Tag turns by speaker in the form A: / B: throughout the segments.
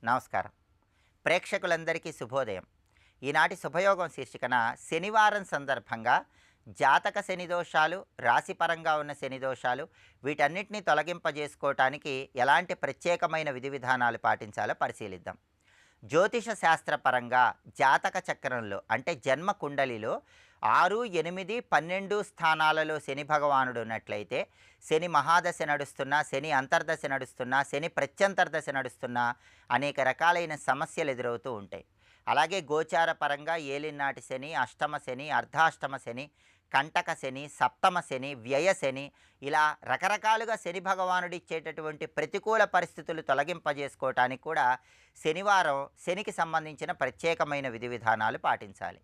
A: నమస్కారం. ప్రేక్షకులందరికీ శుభోదయం. ఈనాటి శుభయోగం శీర్షికన శనివారం సందర్భంగా జాతక శని దోషాలు, రాశిపరంగా ఉన్న శని దోషాలు వీటన్నిటిని తొలగింపజేసుకోవటానికి ఎలాంటి ప్రత్యేకమైన విధి విధానాలు పాటించాలో పరిశీలిద్దాం. జ్యోతిష శాస్త్రపరంగా జాతక చక్రంలో అంటే జన్మ కుండలిలో 6, 8, 12 స్థానాలలో శని భగవానుడు ఉన్నట్లయితే శని మహాదశ నడుస్తున్నా, శని అంతర్దశ నడుస్తున్నా, శని ప్రత్యంతర్దశ నడుస్తున్నా అనేక రకాలైన సమస్యలు ఎదురవుతూ ఉంటాయి. అలాగే గోచార పరంగా ఏలినాటి శని, అష్టమ శని, అర్ధాష్టమ శని, కంటక శని, సప్తమ శని, వ్యయ శని ఇలా రకరకాలుగా శని భగవానుడు ఇచ్చేటటువంటి ప్రతికూల పరిస్థితులు తొలగింపజేసుకోవటానికి కూడా శనివారం శనికి సంబంధించిన ప్రత్యేకమైన విధి విధానాలు పాటించాలి.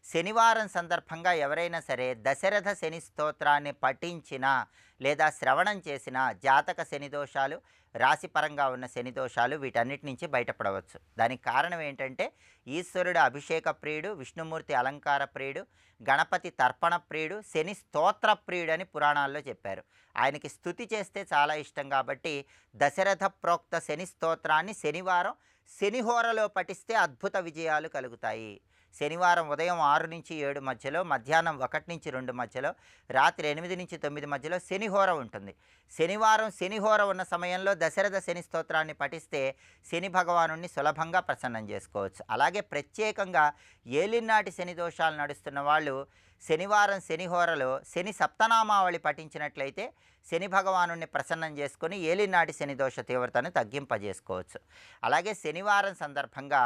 A: శనివారం సందర్భంగా ఎవరైనా సరే దశరథ శని స్తోత్రాన్ని పఠించినా లేదా శ్రవణం చేసినా జాతక శని దోషాలు, రాశిపరంగా ఉన్న శని దోషాలు వీటన్నిటి నుంచి బయటపడవచ్చు. దానికి కారణం ఏంటంటే ఈశ్వరుడు అభిషేక ప్రియుడు, విష్ణుమూర్తి అలంకార ప్రియుడు, గణపతి తర్పణ ప్రియుడు, శని స్తోత్ర ప్రియుడు అని పురాణాల్లో చెప్పారు. ఆయనకి స్తుతి చేస్తే చాలా ఇష్టం కాబట్టి దశరథ ప్రోక్త శని స్తోత్రాన్ని శనివారం శనిహోరలో పఠిస్తే అద్భుత విజయాలు కలుగుతాయి. శనివారం ఉదయం 6 నుంచి 7 మధ్యలో, మధ్యాహ్నం 1 నుంచి 2 మధ్యలో, రాత్రి 8 నుంచి 9 మధ్యలో శనిహోర ఉంటుంది. శనివారం శనిహోర ఉన్న సమయంలో దశరథ శని స్తోత్రాన్ని పఠిస్తే శని భగవానుడిని సులభంగా ప్రసన్నం చేసుకోవచ్చు. అలాగే ప్రత్యేకంగా ఏలినాటి శని దోషాలు నడుస్తున్న వాళ్ళు శనివారం శనిహోరలో శని సప్తనామావళి పఠించినట్లయితే శని భగవానుడిని ప్రసన్నం చేసుకొని ఏలినాటి శని దోష తీవ్రతను తగ్గింపజేసుకోవచ్చు. అలాగే శనివారం సందర్భంగా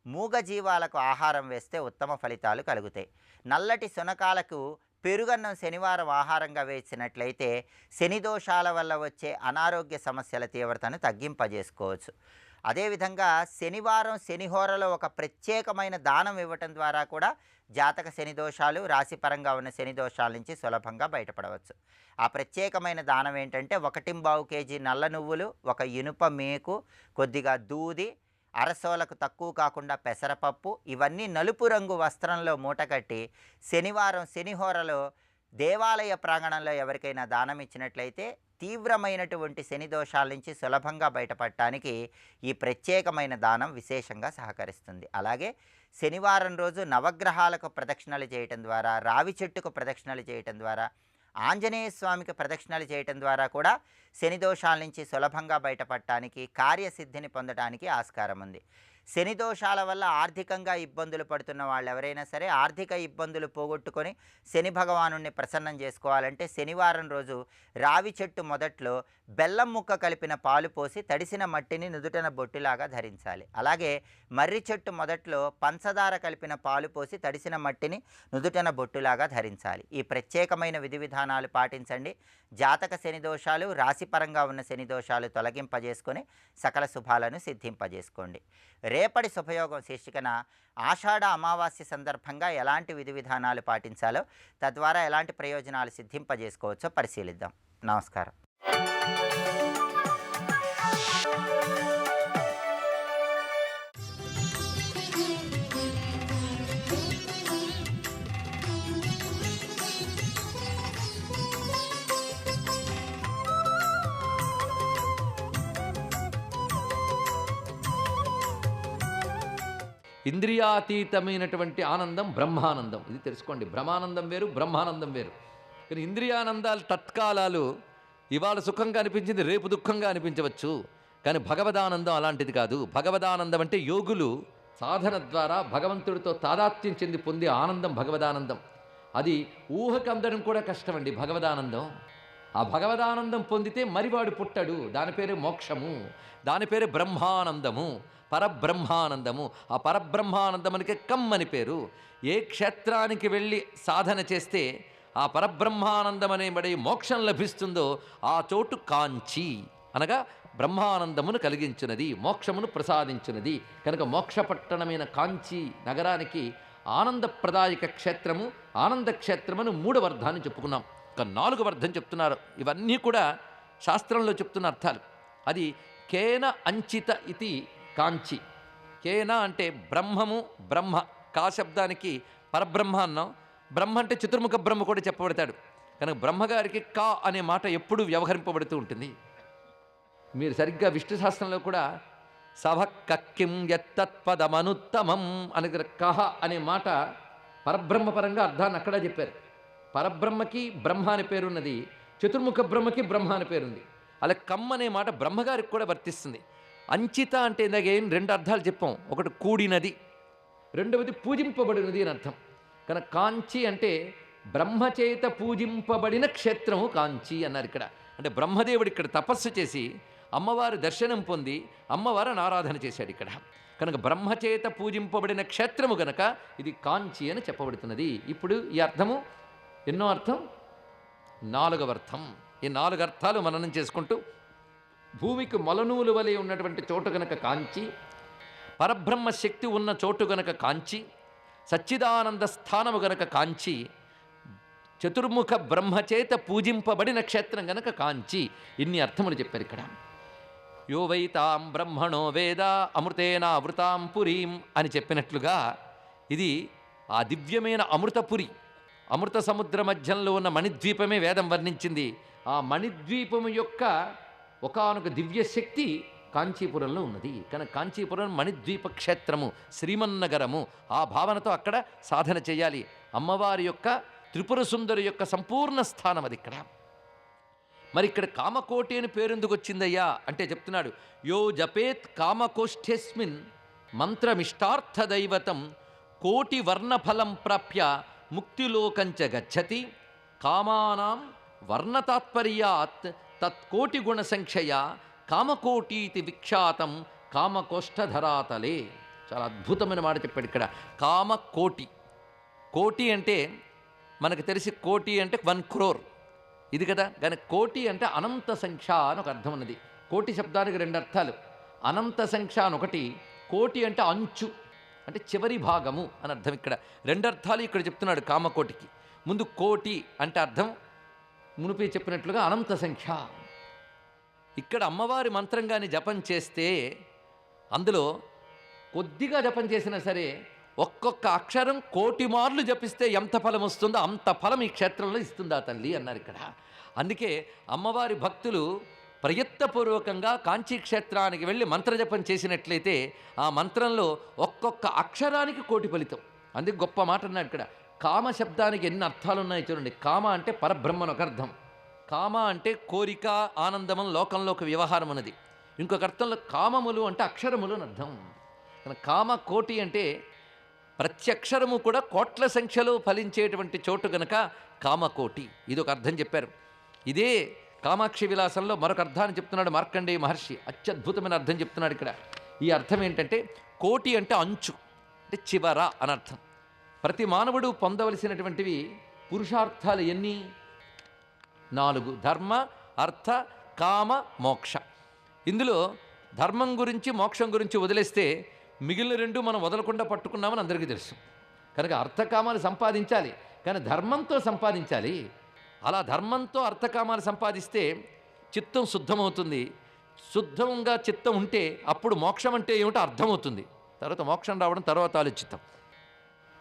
A: మూగజీవాలకు ఆహారం వేస్తే ఉత్తమ ఫలితాలు కలుగుతాయి. నల్లటి శునకాలకు పెరుగన్నం శనివారం ఆహారంగా వేసినట్లయితే శని దోషాల వల్ల వచ్చే అనారోగ్య సమస్యల తీవ్రతను తగ్గింపజేసుకోవచ్చు. అదేవిధంగా శనివారం శనిహోరలో ఒక ప్రత్యేకమైన దానం ఇవ్వటం ద్వారా కూడా జాతక శని దోషాలు, రాశిపరంగా ఉన్న శని దోషాల నుంచి సులభంగా బయటపడవచ్చు. ఆ ప్రత్యేకమైన దానం ఏంటంటే 1.25 కేజీ నల్ల నువ్వులు, 1 ఇనుప మేకు, కొద్దిగా దూది, అరసోలకు తక్కువ కాకుండా పెసరపప్పు ఇవన్నీ నలుపు రంగు వస్త్రంలో మూటకట్టి శనివారం శనిహోరలో దేవాలయ ప్రాంగణంలో ఎవరికైనా దానం ఇచ్చినట్లయితే తీవ్రమైనటువంటి శని దోషాల నుంచి సులభంగా బయటపడటానికి ఈ ప్రత్యేకమైన దానం విశేషంగా సహకరిస్తుంది. అలాగే శనివారం రోజు నవగ్రహాలకు ప్రదక్షిణలు చేయటం ద్వారా, రావి చెట్టుకు ప్రదక్షిణలు చేయటం ద్వారా, ఆంజనేయ స్వామికి ప్రదక్షిణలు చేయటం ద్వారా కూడా శని దోషాల నుంచి సులభంగా బయటపడటానికి, కార్యసిద్ధిని పొందడానికి ఆస్కారం ఉంది. శని దోషాల వల్ల ఆర్థికంగా ఇబ్బందులు పడుతున్న వాళ్ళు ఎవరైనా సరే ఆర్థిక ఇబ్బందులు పోగొట్టుకొని శని భగవానుడిని ప్రసన్నం చేసుకోవాలంటే శనివారం రోజు రావి చెట్టు మొదట్లో బెల్లం ముక్క కలిపిన పాలు పోసి తడిసిన మట్టిని నుదుటన బొట్టులాగా ధరించాలి. అలాగే మర్రి చెట్టు మొదట్లో పంచదార కలిపిన పాలు పోసి తడిసిన మట్టిని నుదుటన బొట్టులాగా ధరించాలి. ఈ ప్రత్యేకమైన విధి విధానాలు పాటించండి. జాతక శని దోషాలు, రాశిపరంగా ఉన్న శని దోషాలు తొలగింపజేసుకొని సకల శుభాలను సిద్ధింపజేసుకోండి. రేపటి శుభయోగం శీర్షికన ఆషాఢ అమావాస్య సందర్భంగా ఎలాంటి విధి విధానాలు పాటించాలో, తద్వారా ఎలాంటి ప్రయోజనాలు సిద్ధింపజేసుకోవచ్చో పరిశీలిద్దాం. నమస్కారం.
B: ఇంద్రియాతీతమైనటువంటి ఆనందం బ్రహ్మానందం. ఇది తెలుసుకోండి. బ్రహ్మానందం వేరు, బ్రహ్మానందం వేరు. కానీ ఇంద్రియానందాలు తత్కాలాలు, ఇవాళ సుఖంగా అనిపించింది రేపు దుఃఖంగా అనిపించవచ్చు. కానీ భగవదానందం అలాంటిది కాదు. భగవదానందం అంటే యోగులు సాధన ద్వారా భగవంతుడితో తాదాత్మ్యం చెంది పొందే ఆనందం భగవదానందం. అది ఊహకు అందడం కూడా కష్టమండి భగవదానందం. ఆ భగవదానందం పొందితే మరివాడు పుట్టడు. దాని పేరే మోక్షము, దాని పేరే బ్రహ్మానందము, పరబ్రహ్మానందము. ఆ పరబ్రహ్మానందమునికి కమ్మని పేరు. ఏ క్షేత్రానికి వెళ్ళి సాధన చేస్తే ఆ పరబ్రహ్మానందం అనేబడి మోక్షం లభిస్తుందో ఆ చోటు కాంచి, అనగా బ్రహ్మానందమును కలిగించున్నది, మోక్షమును ప్రసాదించున్నది. కనుక మోక్షపట్టణమైన కాంచి నగరానికి ఆనందప్రదాయక క్షేత్రము, ఆనంద క్షేత్రమును 3వ అర్థాన్ని చెప్పుకున్నాం. ఒక 4వ అర్థం చెప్తున్నారు. ఇవన్నీ కూడా శాస్త్రంలో చెప్తున్న అర్థాలు. అది కేన అంచిత ఇది కాంచి. కేన అంటే బ్రహ్మము, బ్రహ్మ. కా శబ్దానికి పరబ్రహ్మ అన్నాం. బ్రహ్మ అంటే చతుర్ముఖ బ్రహ్మ కూడా చెప్పబడతాడు. కనుక బ్రహ్మగారికి కా అనే మాట ఎప్పుడూ వ్యవహరింపబడుతూ ఉంటుంది. మీరు సరిగ్గా విష్ణు శాస్త్రంలో కూడా సభ కక్కిం యత్తత్పదమనుత్తమం అని కహ అనే మాట పరబ్రహ్మపరంగా అర్థాన్ని అక్కడ చెప్పారు. పరబ్రహ్మకి బ్రహ్మ అని పేరున్నది, చతుర్ముఖ బ్రహ్మకి బ్రహ్మ అని పేరుంది. అలా కమ్ అనే మాట బ్రహ్మగారికి కూడా వర్తిస్తుంది. అంచిత అంటే ఇందాక ఏం రెండు అర్థాలు చెప్పాం. ఒకటి కూడినది, రెండవది పూజింపబడినది అని అర్థం. కనుక కాంచి అంటే బ్రహ్మచేత పూజింపబడిన క్షేత్రము కాంచి అన్నారు ఇక్కడ. అంటే బ్రహ్మదేవుడు ఇక్కడ తపస్సు చేసి అమ్మవారి దర్శనం పొంది అమ్మవారిని ఆరాధన చేశాడు ఇక్కడ. కనుక బ్రహ్మచేత పూజింపబడిన క్షేత్రము గనక ఇది కాంచి అని చెప్పబడుతున్నది. ఇప్పుడు ఈ అర్థము ఎన్నో అర్థం? 4వ అర్థం. ఈ 4 అర్థాలు మననం చేసుకుంటూ భూమికి మొలనూలు వలె ఉన్నటువంటి చోటు గనక కాంచి, పరబ్రహ్మ శక్తి ఉన్న చోటు గనక కాంచి, సచ్చిదానంద స్థానము గనక కాంచి, చతుర్ముఖ బ్రహ్మచేత పూజింపబడిన క్షేత్రం గనక కాంచి, ఇన్ని అర్థములు చెప్పారు ఇక్కడ. యో వైతాం బ్రహ్మణో వేద అమృతేన అమృతాం పురీం అని చెప్పినట్లుగా ఇది ఆ దివ్యమైన అమృతపురి, అమృత సముద్ర మధ్యంలో ఉన్న మణిద్వీపమే వేదం వర్ణించింది. ఆ మణిద్వీపము యొక్క ఒకానొక దివ్యశక్తి కాంచీపురంలో ఉన్నది. కనుక కాంచీపురం మణిద్వీప క్షేత్రము, శ్రీమన్నగరము. ఆ భావనతో అక్కడ సాధన చేయాలి. అమ్మవారి యొక్క త్రిపుర సుందరి యొక్క సంపూర్ణ స్థానం అది ఇక్కడ. మరి ఇక్కడ కామకోటి అని పేరెందుకు వచ్చిందయ్యా అంటే చెప్తున్నాడు, యో జపేత్ కామకోష్ఠేస్మిన్ మంత్రమిష్టార్థ దైవతం కోటి వర్ణఫలం ప్రాప్య ముక్తిలోకంచ గచ్చతి కామానాం వర్ణతాత్పర్యాత్ తత్కోటి గుణసంఖ్యయ కామకోటీతి విఖ్యాతం కామకోష్ఠధరాతలే. చాలా అద్భుతమైన మాట చెప్పాడు ఇక్కడ. కామకోటి, కోటి అంటే మనకు తెలిసి కోటి అంటే 1 crore ఇది కదా. కానీ కోటి అంటే అనంత సంఖ్య అని ఒక అర్థం ఉన్నది. కోటి శబ్దానికి 2 అర్థాలు. అనంత సంఖ్య అని ఒకటి, కోటి అంటే అంచు అంటే చివరి భాగము అని అర్థం. ఇక్కడ 2 అర్థాలు ఇక్కడ చెప్తున్నాడు కామకోటికి. ముందు కోటి అంటే అర్థం మునిపే చెప్పినట్లుగా అనంత సంఖ్య. ఇక్కడ అమ్మవారి మంత్రంగాని జపం చేస్తే అందులో కొద్దిగా జపం చేసినా సరే ఒక్కొక్క అక్షరం 1,000,000 మార్లు జపిస్తే ఎంత ఫలం వస్తుందో అంత ఫలం ఈ క్షేత్రంలో ఇస్తుందా తల్లి అన్నారు ఇక్కడ. అందుకే అమ్మవారి భక్తులు ప్రయత్నపూర్వకంగా కాంచీ క్షేత్రానికి వెళ్ళి మంత్రజపం చేసినట్లయితే ఆ మంత్రంలో ఒక్కొక్క అక్షరానికి 1,000,000 ఫలితం. అందుకే గొప్ప మాట అన్నాడు ఇక్కడ. కామ శబ్దానికి ఎన్ని అర్థాలు ఉన్నాయో చూడండి. కామ అంటే పరబ్రహ్మను ఒక అర్థం, కామ అంటే కోరిక, ఆనందం, లోకంలో ఒక వ్యవహారం ఉన్నది. ఇంకొక అర్థంలో కామములు అంటే అక్షరములు అని అర్థం. కామ కోటి అంటే ప్రతి అక్షరము కూడా కోట్ల సంఖ్యలో ఫలించేటువంటి చోటు గనక కామకోటి, ఇది ఒక అర్థం చెప్పారు. ఇదే కామాక్షి విలాసంలో మరొక అర్థాన్ని చెప్తున్నాడు మార్కండేయ మహర్షి. అత్యద్భుతమైన అర్థం చెప్తున్నాడు ఇక్కడ. ఈ అర్థం ఏంటంటే కోటి అంటే అంచు అంటే చివర అని అర్థం. ప్రతి మానవుడు పొందవలసినటువంటివి పురుషార్థాలు ఎన్ని? 4: ధర్మ, అర్థ, కామ, మోక్ష. ఇందులో ధర్మం గురించి మోక్షం గురించి వదిలేస్తే మిగిలిన 2 మనం వదలకుండా పట్టుకున్నామని అందరికీ తెలుసు. కనుక అర్థకామాలు సంపాదించాలి, కానీ ధర్మంతో సంపాదించాలి. అలా ధర్మంతో అర్థకామాలు సంపాదిస్తే చిత్తం శుద్ధమవుతుంది. శుద్ధంగా చిత్తం ఉంటే అప్పుడు మోక్షం అంటే ఏమిటో అర్థమవుతుంది. తర్వాత మోక్షం రావడం తర్వాత ఆలోచిద్దాం.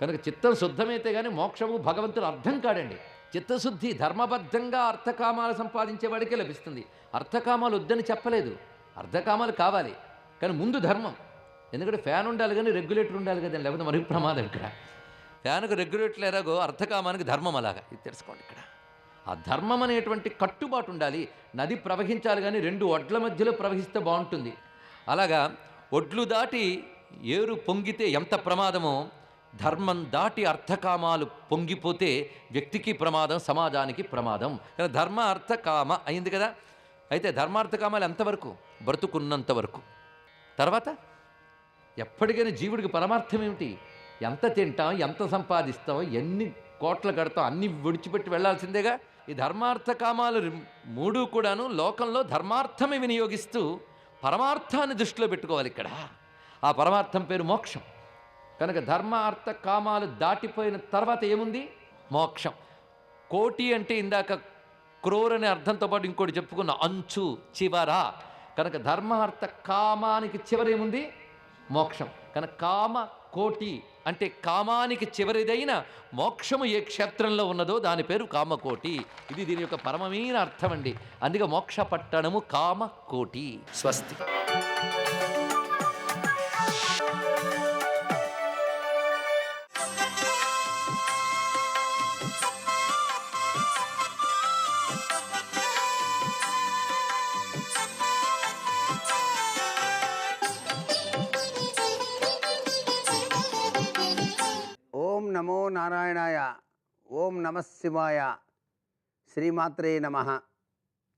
B: కనుక చిత్తం శుద్ధమైతే కానీ మోక్షము భగవంతుడు అర్థం కాడండి. చిత్తశుద్ధి ధర్మబద్ధంగా అర్థకామాలు సంపాదించేవాడికే లభిస్తుంది. అర్థకామాలు వద్దని చెప్పలేదు, అర్థకామాలు కావాలి, కానీ ముందు ధర్మం. ఎందుకంటే ఫ్యాన్ ఉండాలి కానీ రెగ్యులేటర్ ఉండాలి కదండి, లేకపోతే మరీ ప్రమాదం. ఇక్కడ ఫ్యాన్కు రెగ్యులేటర్ ఎలాగో అర్థకామానికి ధర్మం అలాగా. ఇది తెలుసుకోండి ఇక్కడ. ఆ ధర్మం అనేటువంటి కట్టుబాటు ఉండాలి. నది ప్రవహించాలి కానీ 2 ఒడ్ల మధ్యలో ప్రవహిస్తే బాగుంటుంది. అలాగా ఒడ్లు దాటి ఏరు పొంగితే ఎంత ప్రమాదమో, ధర్మం దాటి అర్థకామాలు పొంగిపోతే వ్యక్తికి ప్రమాదం, సమాజానికి ప్రమాదం. కానీ ధర్మ అర్థ కామ అయింది కదా. అయితే ధర్మార్థకామాలు ఎంతవరకు? బ్రతుకున్నంత వరకు. తర్వాత ఎప్పటికైనా జీవుడికి పరమార్థం ఏమిటి? ఎంత తింటాం, ఎంత సంపాదిస్తాం, ఎన్ని కోట్లు కడతాం, అన్నీ విడిచిపెట్టి వెళ్లాల్సిందేగా. ఈ ధర్మార్థ కామాలు 3 కూడాను లోకంలో ధర్మార్థమే వినియోగిస్తూ పరమార్థాన్ని దృష్టిలో పెట్టుకోవాలి ఇక్కడ. ఆ పరమార్థం పేరు మోక్షం. కనుక ధర్మ అర్థ కామాలు దాటిపోయిన తర్వాత ఏముంది? మోక్షం. కోటి అంటే ఇందాక క్రోర్ అనే అర్థంతో పాటు ఇంకోటి చెప్పుకున్న అంచు, చివర. కనుక ధర్మ అర్థ కామానికి చివరేముంది? మోక్షం. కనుక కామ కోటి అంటే కామానికి చివరిదైన మోక్షము ఏ క్షేత్రంలో ఉన్నదో దాని పేరు కామకోటి. ఇది దీని యొక్క పరమమైన అర్థం అండి. అందుకే మోక్ష పట్టణము కామకోటి. స్వస్తి.
C: నమో నారాయణాయ. ఓం నమః శివాయ. శ్రీమాత్రే నమః.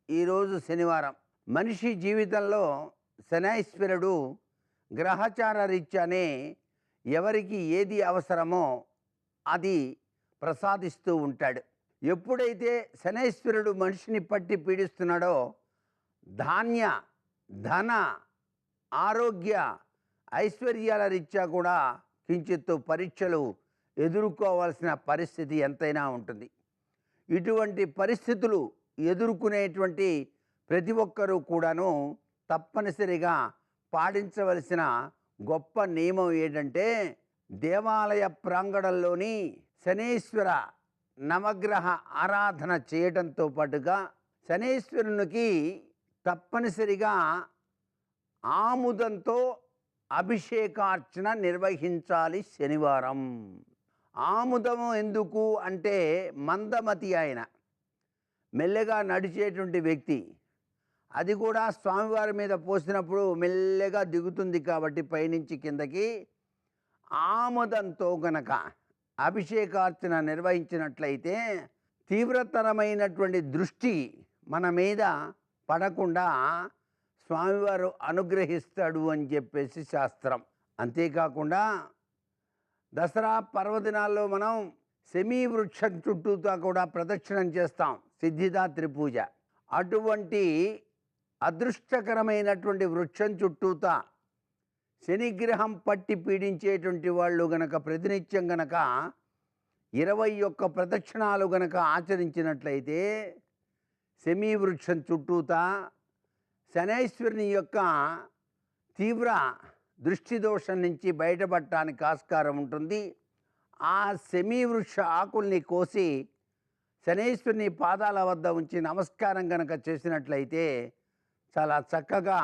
C: ఈరోజు శనివారం. మనిషి జీవితంలో శనైశ్వరుడు గ్రహచార రీత్యానే ఎవరికి ఏది అవసరమో అది ప్రసాదిస్తూ ఉంటాడు. ఎప్పుడైతే శనైశ్వరుడు మనిషిని పట్టి పీడిస్తున్నాడో ధాన్య, ధన, ఆరోగ్య, ఐశ్వర్యాల రీత్యా కూడా కించిత్తు పరీక్షలు ఎదుర్కోవాల్సిన పరిస్థితి ఎంతైనా ఉంటుంది. ఇటువంటి పరిస్థితులు ఎదుర్కొనేటువంటి ప్రతి ఒక్కరూ కూడాను తప్పనిసరిగా పాటించవలసిన గొప్ప నియమం ఏంటంటే, దేవాలయ ప్రాంగణంలోని శనీశ్వర నవగ్రహ ఆరాధన చేయడంతో పాటుగా శనీశ్వరునికి తప్పనిసరిగా ఆముదంతో అభిషేకార్చన నిర్వహించాలి శనివారం. ఆముదము ఎందుకు అంటే, మందమతి ఆయన మెల్లగా నడిచేటువంటి వ్యక్తి. అది కూడా స్వామివారి మీద పోసినప్పుడు మెల్లగా దిగుతుంది కాబట్టి పైనుంచి కిందకి ఆముదంతో గనక అభిషేకార్చన నిర్వహించినట్లయితే తీవ్రతరమైనటువంటి దృష్టి మన మీద పడకుండా స్వామివారు అనుగ్రహిస్తాడు అని చెప్పేసి శాస్త్రం. అంతేకాకుండా దసరా పర్వదినాల్లో మనం శమీ వృక్షం చుట్టూతా కూడా ప్రదక్షిణం చేస్తాం, సిద్ధిదాత్రి పూజ. అటువంటి అదృష్టకరమైనటువంటి వృక్షం చుట్టూతా శనిగ్రహం పట్టి పీడించేటువంటి వాళ్ళు గనక ప్రతినిత్యం గనక 21 ప్రదక్షిణాలు గనక ఆచరించినట్లయితే శమీ వృక్షం చుట్టూతా శనైశ్వరుని యొక్క తీవ్ర దృష్టి దోషం నుంచి బయటపడటానికి ఆస్కారం ఉంటుంది. ఆ శమీ వృక్ష ఆకుల్ని కోసి శనైశ్వరుని పాదాల వద్ద ఉంచి నమస్కారం కనుక చేసినట్లయితే చాలా చక్కగా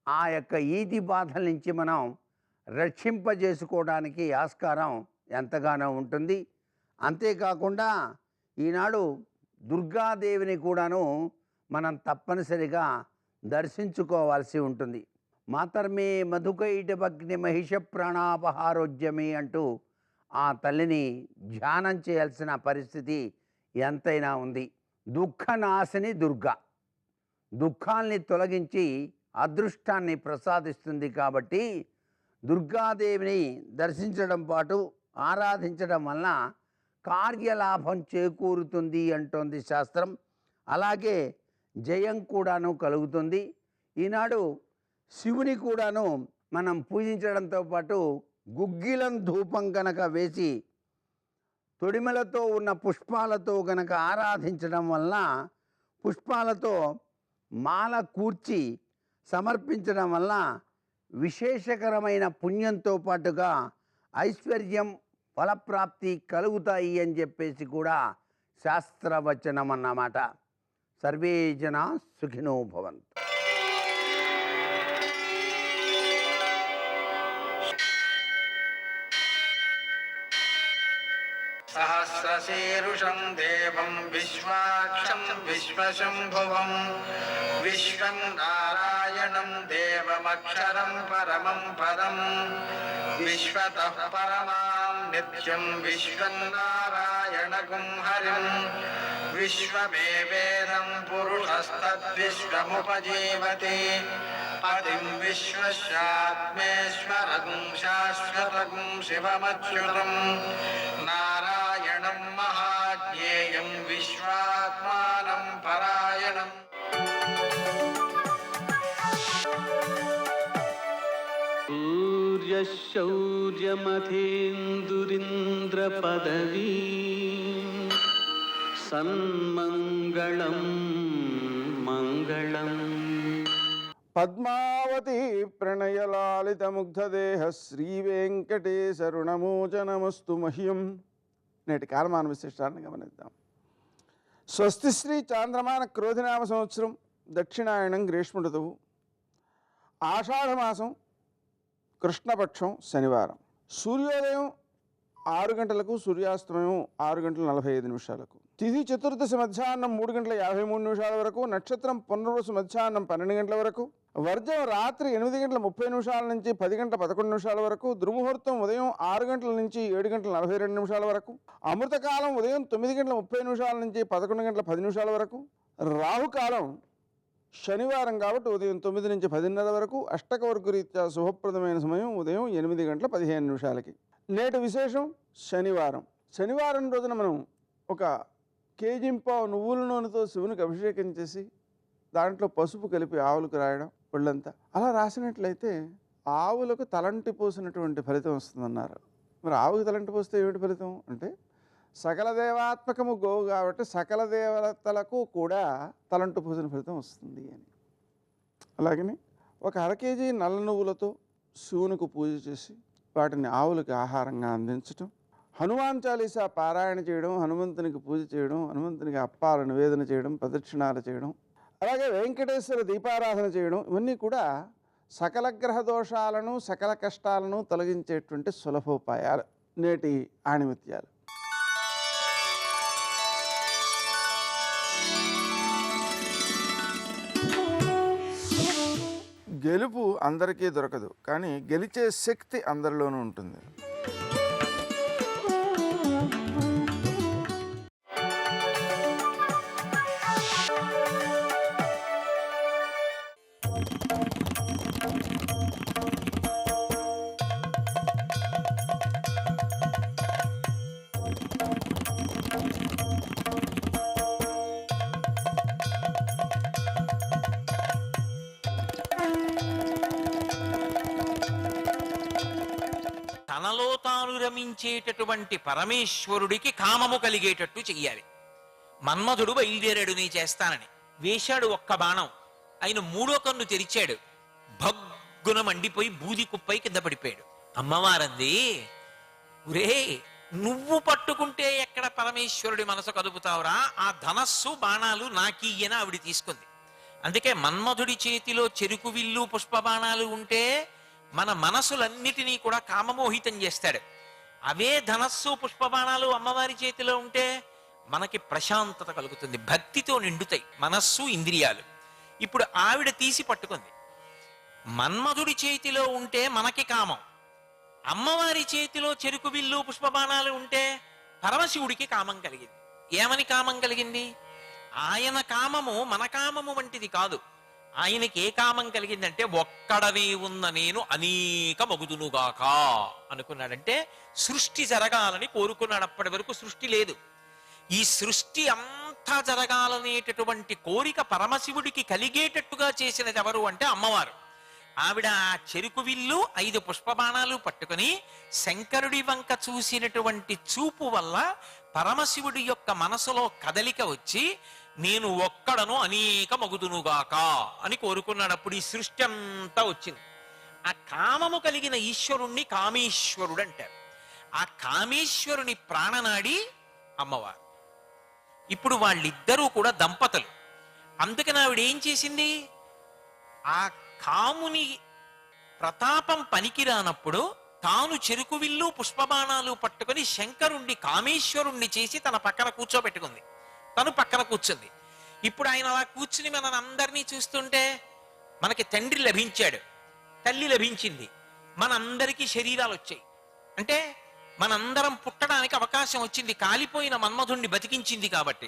C: ఆ యొక్క ఈతి బాధల నుంచి మనం రక్షింపజేసుకోవడానికి ఆస్కారం ఎంతగానో ఉంటుంది. అంతేకాకుండా ఈనాడు దుర్గాదేవిని కూడాను మనం తప్పనిసరిగా దర్శించుకోవాల్సి ఉంటుంది. మాతర్మే మధుకైటభగ్ని మహిష ప్రాణాపహారోద్యమి అంటూ ఆ తల్లిని ధ్యానం చేయాల్సిన పరిస్థితి ఎంతైనా ఉంది. దుఃఖనాశిని దుర్గా, దుఃఖాల్ని తొలగించి అదృష్టాన్ని ప్రసాదిస్తుంది. కాబట్టి దుర్గాదేవిని దర్శించడం పాటు ఆరాధించడం వలన కార్యలాభం చేకూరుతుంది అంటోంది శాస్త్రం. అలాగే జయం కూడాను కలుగుతుంది. ఈనాడు శివుని కూడాను మనం పూజించడంతో పాటు గుగ్గిలం ధూపం గనక వేసి తొడిమలతో ఉన్న పుష్పాలతో గనక ఆరాధించడం వలన, పుష్పాలతో మాల కూర్చి సమర్పించడం వల్ల విశేషకరమైన పుణ్యంతో పాటుగా ఐశ్వర్యం, ఫలప్రాప్తి కలుగుతాయి అని చెప్పేసి కూడా శాస్త్రవచనం అన్నమాట. సర్వే జనా సుఖినో భవంతు.
D: సహస్రశీరుషం దేవం విశ్వాక్షం విశ్వశంభువం విశ్వం నారాయణం దేవమక్షరం పరమం పదం విశ్వతః పరమాం నిత్యం విశ్వం నారాయణగుం హరిం విశ్వమేవేదం పురుషస్తద్విశ్వముపజీవతి పతిం విశ్వస్యాత్మేశ్వరం శాశ్వతం శివమచ్యుతం నారాయణం మహాజ్ఞేయం విశ్వాత్మానం పరాయణం.
E: సూర్యశౌర్యమథేందురింద్రపదవీ సన్మంగళం మంగళం.
F: పద్మావతి ప్రణయలాలితముగ్ధదేహ శ్రీవేంకటేశరుణమోచనమస్తు మహ్యం. నేటి కాలమాన విశిష్టాన్ని గమనిద్దాం. స్వస్తి శ్రీ చాంద్రమాన క్రోధినామ సంవత్సరం దక్షిణాయనం గ్రీష్మ ఋతువు ఆషాఢమాసం కృష్ణపక్షం శనివారం. సూర్యోదయం 6 గంటలకు, సూర్యాస్తమయం 6:45 తిథి చతుర్దశి మధ్యాహ్నం 3:53 వరకు, నక్షత్రం పునర్వసు మధ్యాహ్నం 12 గంటల వరకు, వర్జం రాత్రి 8:30 నుంచి 10:11 వరకు, దుర్ముహూర్తం ఉదయం 6 గంటల నుంచి 7:42 వరకు, అమృతకాలం ఉదయం 9:30 నుంచి 11:10 వరకు, రాహుకాలం శనివారం కాబట్టి ఉదయం 9 నుంచి 10:30 వరకు, అష్టకవర్గ రీత్యా శుభప్రదమైన సమయం ఉదయం 8:15 నేటి విశేషం శనివారం. శనివారం రోజున మనం ఒక కేజింపావు నువ్వుల నూనెతో శివునికి అభిషేకం చేసి దాంట్లో పసుపు కలిపి ఆవులకు రాయడం ఒళ్ళంతా. అలా రాసినట్లయితే ఆవులకు తలంటి పోసినటువంటి ఫలితం వస్తుందన్నారు. మరి ఆవుకి తలంటి పోస్తే ఏమిటి ఫలితం అంటే, సకల దేవాత్మకము గోవు కాబట్టి సకల దేవతలకు కూడా తలంటు పోసిన ఫలితం వస్తుంది అని. అలాగని ఒక 1/2 కేజీ నల్ల నువ్వులతో శివునికి పూజ చేసి వాటిని ఆవులకి ఆహారంగా అందించటం, హనుమాన్ చాలీసా పారాయణ చేయడం, హనుమంతునికి పూజ చేయడం, హనుమంతునికి అప్పాల నివేదన చేయడం, ప్రదక్షిణాలు చేయడం, అలాగే వెంకటేశ్వర దీపారాధన చేయడం, ఇవన్నీ కూడా సకల గ్రహ దోషాలను సకల కష్టాలను తొలగించేటువంటి సులభోపాయాలు. నేటి ఆణిముత్యాలు. గెలుపు అందరికీ దొరకదు, కానీ గెలిచే శక్తి అందరిలోనూ ఉంటుంది.
G: తనలో తాను రమించేటటువంటి పరమేశ్వరుడికి కామము కలిగేటట్టు చెయ్యాలి. మన్మధుడు బయలుదేరాడు నీ చేస్తానని, వేశాడు ఒక్క బాణం, ఆయన 3వ కన్ను తెరిచాడు, భగ్గున మండిపోయి బూది కుప్పై కింద పడిపోయాడు. అమ్మవారంది, ఒరే నువ్వు పట్టుకుంటే ఎక్కడ పరమేశ్వరుడి మనసు కదుపుతావురా, ఆ ధనస్సు బాణాలు నాకీయన ఆవిడ తీసుకుంది. అందుకే మన్మధుడి చేతిలో చెరుకు విల్లు పుష్ప బాణాలు ఉంటే మన మనసులన్నిటినీ కూడా కామమోహితం చేస్తాడు. అవే ధనస్సు పుష్పబాణాలు అమ్మవారి చేతిలో ఉంటే మనకి ప్రశాంతత కలుగుతుంది, భక్తితో నిండుతాయి మనస్సు ఇంద్రియాలు. ఇప్పుడు ఆవిడ తీసి పట్టుకుంది. మన్మధుడి చేతిలో ఉంటే మనకి కామం, అమ్మవారి చేతిలో చెరుకు విల్లు పుష్పబాణాలు ఉంటే పరమశివుడికి కామం కలిగింది. ఏమని కామం కలిగింది? ఆయన కామము మన కామము వంటిది కాదు. ఆయనకి ఏ కామం కలిగిందంటే, ఒక్కడనే ఉన్న నేను అనేక మగుదునుగాక అనుకున్నాడంటే సృష్టి జరగాలని కోరుకున్నాడు. అప్పటి వరకు సృష్టి లేదు. ఈ సృష్టి అంతా జరగాలనేటటువంటి కోరిక పరమశివుడికి కలిగేటట్టుగా చేసినది ఎవరు అంటే అమ్మవారు. ఆవిడ ఆ చెరుకు విల్లు 5 పుష్పబాణాలు పట్టుకుని శంకరుడి వంక చూసినటువంటి చూపు వల్ల పరమశివుడి యొక్క మనసులో కదలిక వచ్చి, నేను ఒక్కడను అనేక మగుదునుగాక అని కోరుకున్నాడు. అప్పుడు ఈ సృష్టి అంతా వచ్చింది. ఆ కామము కలిగిన ఈశ్వరుణ్ణి కామేశ్వరుడు అంటారు. ఆ కామేశ్వరుని ప్రాణనాడి అమ్మవారు. ఇప్పుడు వాళ్ళిద్దరూ కూడా దంపతులు. అందుకని ఆవిడ ఏం చేసింది, ఆ కాముని ప్రతాపం పనికిరానప్పుడు తాను చెరుకు విల్లు పుష్పబాణాలు పట్టుకుని శంకరుణ్ణి కామేశ్వరుణ్ణి చేసి తన పక్కన కూర్చోబెట్టుకుంది. తను పక్కన కూర్చుంది. ఇప్పుడు ఆయన అలా కూర్చుని మన అందరినీ చూస్తుంటే, మనకి తండ్రి లభించాడు, తల్లి లభించింది, మనందరికీ శరీరాలు వచ్చాయి. అంటే మనందరం పుట్టడానికి అవకాశం వచ్చింది. కాలిపోయిన మన్మధుణ్ణి బతికించింది కాబట్టి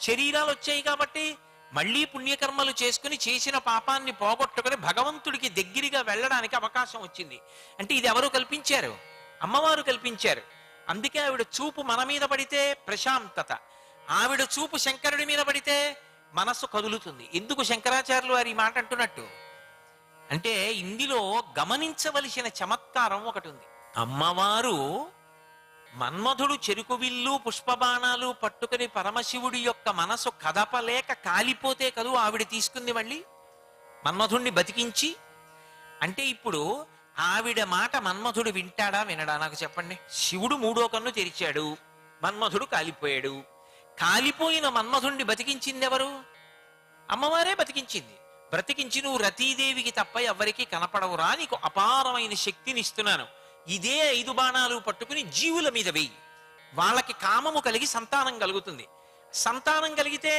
G: శరీరాలు వచ్చాయి. కాబట్టి మళ్ళీ పుణ్యకర్మలు చేసుకుని చేసిన పాపాన్ని పోగొట్టుకుని భగవంతుడికి దగ్గరగా వెళ్ళడానికి అవకాశం వచ్చింది. అంటే ఇది ఎవరు కల్పించారు? అమ్మవారు కల్పించారు. అందుకే ఆవిడ చూపు మన మీద పడితే ప్రశాంతత, ఆవిడ చూపు శంకరుడి మీద పడితే మనస్సు కదులుతుంది. ఎందుకు శంకరాచార్యులు వారి మాట అంటున్నట్టు అంటే, ఇందులో గమనించవలసిన చమత్కారం ఒకటి ఉంది. అమ్మవారు మన్మధుడు చెరుకు విల్లు పుష్పబాణాలు పట్టుకుని పరమశివుడి యొక్క మనసు కదపలేక కాలిపోతే కదూ ఆవిడ తీసుకుంది మళ్ళీ మన్మధుడిని బతికించి. అంటే ఇప్పుడు ఆవిడ మాట మన్మధుడు వింటాడా వినడా నాకు చెప్పండి. శివుడు 3వ కన్ను తెరిచాడు, మన్మధుడు కాలిపోయాడు. కాలిపోయిన మన్మధుణ్ణి బతికించింది ఎవరు? అమ్మవారే బతికించింది. బ్రతికించి, నువ్వు రతీదేవికి తప్ప ఎవరికి కనపడవురా, నీకు అపారమైన శక్తిని ఇస్తున్నాను, ఇదే 5 బాణాలు పట్టుకుని జీవుల మీద వెయ్యి, వాళ్ళకి కామము కలిగి సంతానం కలుగుతుంది. సంతానం కలిగితే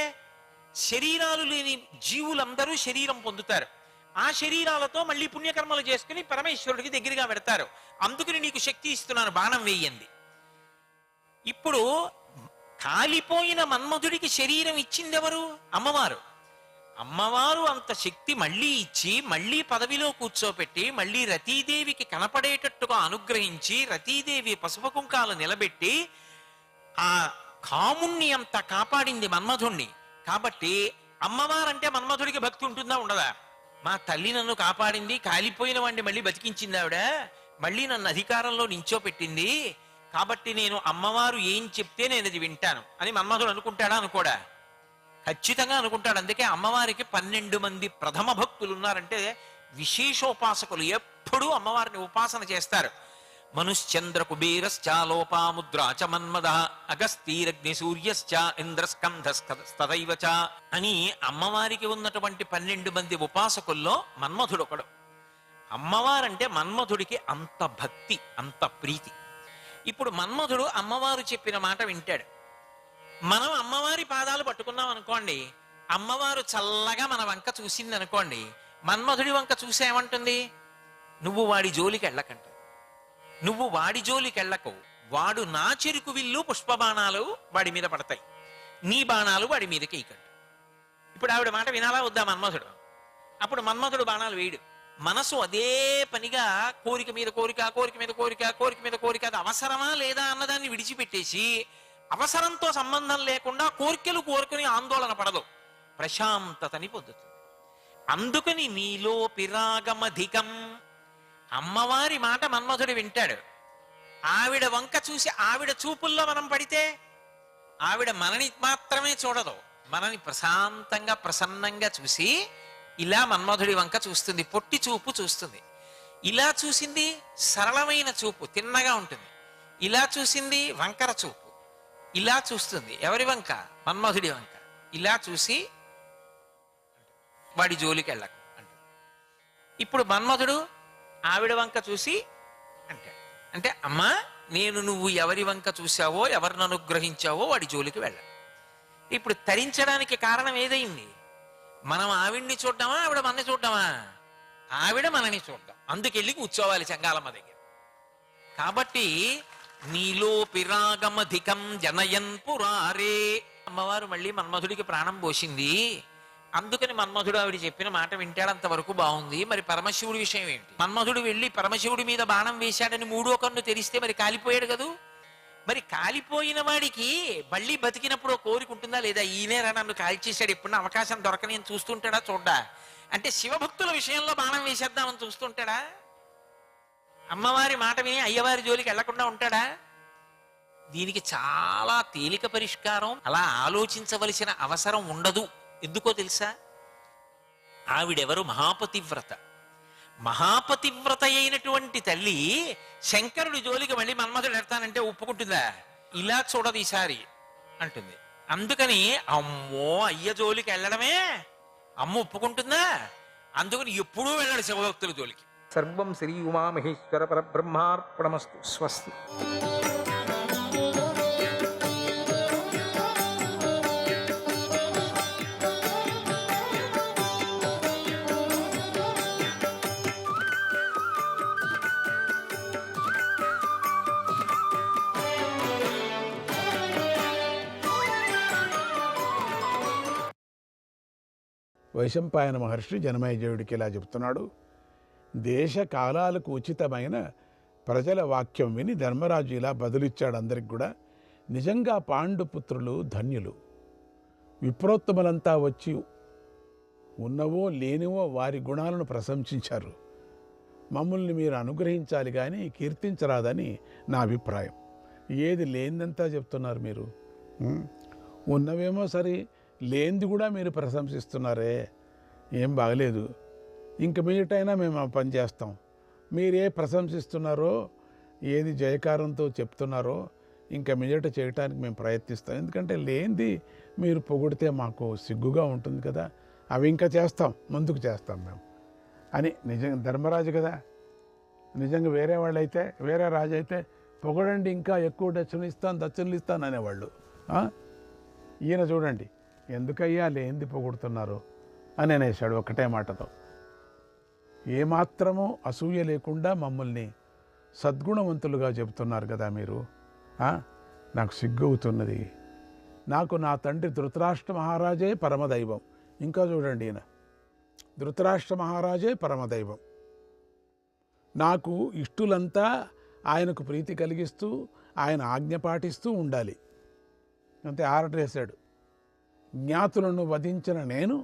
G: శరీరాలు లేని జీవులందరూ శరీరం పొందుతారు. ఆ శరీరాలతో మళ్ళీ పుణ్యకర్మలు చేసుకుని పరమేశ్వరుడికి దగ్గరగా పెడతారు. అందుకని నీకు శక్తి ఇస్తున్నాను, బాణం వేయండి. ఇప్పుడు కాలిపోయిన మన్మధుడికి శరీరం ఇచ్చింది ఎవరు? అమ్మవారు. అమ్మవారు అంత శక్తి మళ్ళీ ఇచ్చి మళ్ళీ పదవిలో కూర్చోపెట్టి మళ్ళీ రతీదేవికి కనపడేటట్టుగా అనుగ్రహించి రతీదేవి పసుపు కుంకాలు నిలబెట్టి ఆ కాముణ్ణి అంత కాపాడింది మన్మధుణ్ణి. కాబట్టి అమ్మవారంటే మన్మధుడికి భక్తి ఉంటుందా ఉండదా? మా తల్లి నన్ను కాపాడింది, కాలిపోయిన వాడిని మళ్ళీ బతికించింది ఆవిడ, మళ్ళీ నన్ను అధికారంలో నించోపెట్టింది, కాబట్టి నేను అమ్మవారు ఏం చెప్తే నేను అది వింటాను అని మన్మధుడు అనుకుంటాడా? అనుకోడా? ఖచ్చితంగా అనుకుంటాడు. అందుకే అమ్మవారికి 12 మంది ప్రథమ భక్తులు ఉన్నారంటే విశేషోపాసకులు, ఎప్పుడూ అమ్మవారిని ఉపాసన చేస్తారు. మనుశ్చంద్ర కుబేరశ్చాలోపాముద్రా చ మన్మద అగస్తీరగ్ని సూర్యశ్చ ఇంద్రస్కంధస్తదైవ చ అని అమ్మవారికి ఉన్నటువంటి 12 మంది ఉపాసకుల్లో మన్మధుడు ఒకడు. అమ్మవారంటే మన్మధుడికి అంత భక్తి, అంత ప్రీతి. ఇప్పుడు మన్మధుడు అమ్మవారు చెప్పిన మాట వింటాడు. మనం అమ్మవారి పాదాలు పట్టుకున్నాం అనుకోండి, అమ్మవారు చల్లగా మన వంక చూసింది అనుకోండి, మన్మధుడి వంక చూసేమంటుంది? నువ్వు వాడి జోలికి వెళ్ళకంట, నువ్వు వాడి జోలికి వెళ్ళకు, వాడు నా చెరుకు విల్లు పుష్పబాణాలు వాడి మీద పడతాయి, నీ బాణాలు వాడి మీదకి ఇకంట. ఇప్పుడు ఆవిడ మాట వినాలా వద్దా మన్మధుడు? అప్పుడు మన్మధుడు బాణాలు వేయడు. మనసు అదే పనిగా కోరిక మీద కోరిక, కోరిక మీద కోరిక, కోరిక మీద కోరిక, అది అవసరమా లేదా అన్నదాన్ని విడిచిపెట్టేసి అవసరంతో సంబంధం లేకుండా కోరికలు కోరుకుని ఆందోళన పడదు, ప్రశాంతతని పొందుతుంది. అందుకని నీలో పిరాగమధికం, అమ్మవారి మాట మన్మధుడు వింటాడు. ఆవిడ వంక చూసి ఆవిడ చూపుల్లో మనం పడితే ఆవిడ మనని మాత్రమే చూడదు, మనని ప్రశాంతంగా ప్రసన్నంగా చూసి ఇలా మన్మధుడి వంక చూస్తుంది, పొట్టి చూపు చూస్తుంది. ఇలా చూసింది సరళమైన చూపు, తిన్నగా ఉంటుంది. ఇలా చూసింది వంకర చూపు, ఇలా చూస్తుంది. ఎవరి వంక? మన్మధుడి వంక. ఇలా చూసి వాడి జోలికి వెళ్ళకు అంటే, ఇప్పుడు మన్మధుడు ఆవిడ వంక చూసి అంటే అమ్మా, నేను నువ్వు ఎవరి వంక చూసావో, ఎవరిని అనుగ్రహించావో వాడి జోలికి వెళ్ళను. ఇప్పుడు తరించడానికి కారణం ఏదైంది? మనం ఆవిడ్ని చూడ్డామా, ఆవిడ మనని చూడ్డామా? ఆవిడ మనని చూడ్డాం. అందుకెళ్ళి కూర్చోవాలి చంగాలమ్మ దగ్గర. కాబట్టి నీలో పిరాగమధికం జనయన్ పురారే, అమ్మవారు మళ్ళీ మన్మధుడికి ప్రాణం పోసింది. అందుకని మన్మధుడు ఆవిడ చెప్పిన మాట వింటాడంత వరకు బాగుంది. మరి పరమశివుడి విషయం ఏంటి? మన్మధుడు వెళ్ళి పరమశివుడి మీద బాణం వేశాడని 3వ కన్ను తెరిస్తే మరి కాలిపోయాడు కదూ. మరి కాలిపోయిన వాడికి మళ్ళీ బతికినప్పుడు కోరిక ఉంటుందా లేదా? ఈయనేరా నన్ను కాల్చేశాడు, ఎప్పుడన్నా అవకాశం దొరకని చూస్తుంటాడా? చూడ్డా? అంటే శివభక్తుల విషయంలో బాణం వేసేద్దామని చూస్తుంటాడా? అమ్మవారి మాట విని అయ్యవారి జోలికి వెళ్లకుండా ఉంటాడా? దీనికి చాలా తేలిక పరిష్కారం. అలా ఆలోచించవలసిన అవసరం ఉండదు. ఎందుకో తెలుసా? ఆవిడెవరు? మహాపతివ్రత. మహాపతివ్రత అయినటువంటి తల్లి శంకరుడి జోలికి మళ్ళీ మన్మధుడు ఎడతానంటే ఒప్పుకుంటుందా? ఇలా చూడదు ఈసారి అంటుంది. అందుకని అమ్మో అయ్య జోలికి వెళ్ళడమే అమ్మ ఒప్పుకుంటుందా? అందుకని ఎప్పుడూ వెళ్ళాడు శివభక్తుల జోలికి.
H: సర్వం శ్రీ ఉమామహేశ్వర పరబ్రహ్మార్పణమస్తు. స్వస్తి.
I: వైశంపాయన మహర్షి జనమేజయుడికి ఇలా చెప్తున్నాడు. దేశ కాలాలకు ఉచితమైన ప్రజల వాక్యం విని ధర్మరాజు ఇలా బదులిచ్చాడు అందరికి కూడా. నిజంగా పాండుపుత్రులు ధన్యులు. విప్రోత్తములంతా వచ్చి ఉన్నవో లేనివో వారి గుణాలను ప్రశంసించారు. మమ్మల్ని మీరు అనుగ్రహించాలి కానీ కీర్తించరాదని నా అభిప్రాయం. ఏది లేనిదంతా చెప్తున్నారు మీరు. ఉన్నవేమో సరే, లేనిది కూడా మీరు ప్రశంసిస్తున్నారే, ఏం బాగలేదు. ఇంక మీటైనా మేము ఆ పని చేస్తాం. మీరే ప్రశంసిస్తున్నారో, ఏది జయకారంతో చెప్తున్నారో ఇంకా మీదట చేయటానికి మేము ప్రయత్నిస్తాం. ఎందుకంటే లేనిది మీరు పొగిడితే మాకు సిగ్గుగా ఉంటుంది కదా, అవి ఇంకా చేస్తాం, ముందుకు చేస్తాం మేము అని. నిజంగా ధర్మరాజు కదా, నిజంగా వేరే వాళ్ళు అయితే, వేరే రాజు అయితే పొగడండి ఇంకా ఎక్కువ దక్షిణలు ఇస్తాను అనేవాళ్ళు. ఈయన చూడండి, ఎందుకయ్యా లేనిది పొగుడుతున్నారు అని అనేసాడు ఒకటే మాటతో. ఏమాత్రమూ అసూయ లేకుండా మమ్మల్ని సద్గుణవంతులుగా చెబుతున్నారు కదా మీరు. నాకు సిగ్గవుతున్నది. నాకు నా తండ్రి ధృతరాష్ట్ర మహారాజే పరమదైవం. ఇంకా చూడండి, ఈయన ధృతరాష్ట్ర మహారాజే పరమదైవం. నాకు ఇష్టులంతా ఆయనకు ప్రీతి కలిగిస్తూ ఆయన ఆజ్ఞ పాటిస్తూ ఉండాలి. అంతే ఆర్డర్ వేశాడు. జ్ఞాతులను వధించిన నేను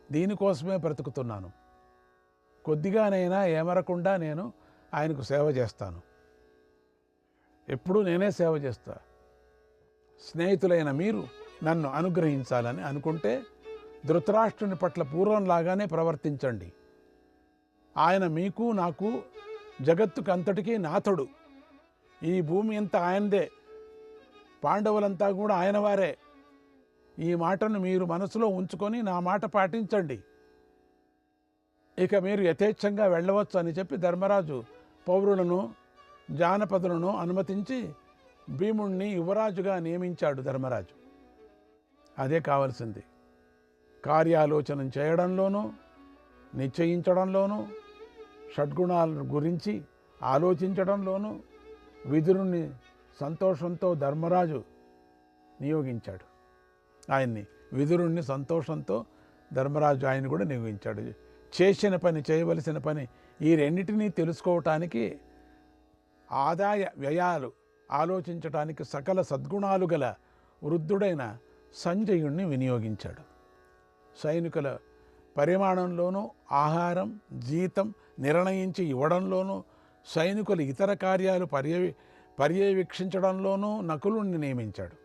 I: దీనికోసమే బ్రతుకుతున్నాను. కొద్దిగానైనా ఏమరకుండా నేను ఆయనకు సేవ చేస్తాను. ఎప్పుడూ నేనే సేవ చేస్తా. స్నేహితులైన మీరు నన్ను అనుగ్రహించాలని అనుకుంటే ధృతరాష్ట్రుని పట్ల పూర్వంలాగానే ప్రవర్తించండి. ఆయన మీకు నాకు జగత్తుకు అంతటికీ నాథుడు. ఈ భూమి అంతా ఆయనదే, పాండవులంతా కూడా ఆయన వారే. ఈ మాటను మీరు మనసులో ఉంచుకొని నా మాట పాటించండి. ఇక మీరు యథేచ్ఛంగా వెళ్ళవచ్చు అని చెప్పి ధర్మరాజు పౌరులను జానపదులను అనుమతించి భీముణ్ణి యువరాజుగా నియమించాడు ధర్మరాజు. అదే కావలసింది. కార్యాలోచన చేయడంలోనూ నిశ్చయించడంలోనూ షడ్గుణాల గురించి ఆలోచించడంలోనూ విదురుణ్ణి సంతోషంతో ధర్మరాజు నియోగించాడు. ఆయన్ని విదురుణ్ణి సంతోషంతో ధర్మరాజు ఆయన కూడా నియోగించాడు. చేసిన పని, చేయవలసిన పని, ఈ రెండింటినీ తెలుసుకోవటానికి, ఆదాయ వ్యయాలు ఆలోచించటానికి సకల సద్గుణాలు గల వృద్ధుడైన సంజయుణ్ణి వినియోగించాడు. సైనికుల పరిమాణంలోనూ ఆహారం, జీతం నిర్ణయించి ఇవ్వడంలోనూ, సైనికుల ఇతర కార్యాలు పర్యవేక్షించడంలోనూ నకులుణ్ణి నియమించాడు.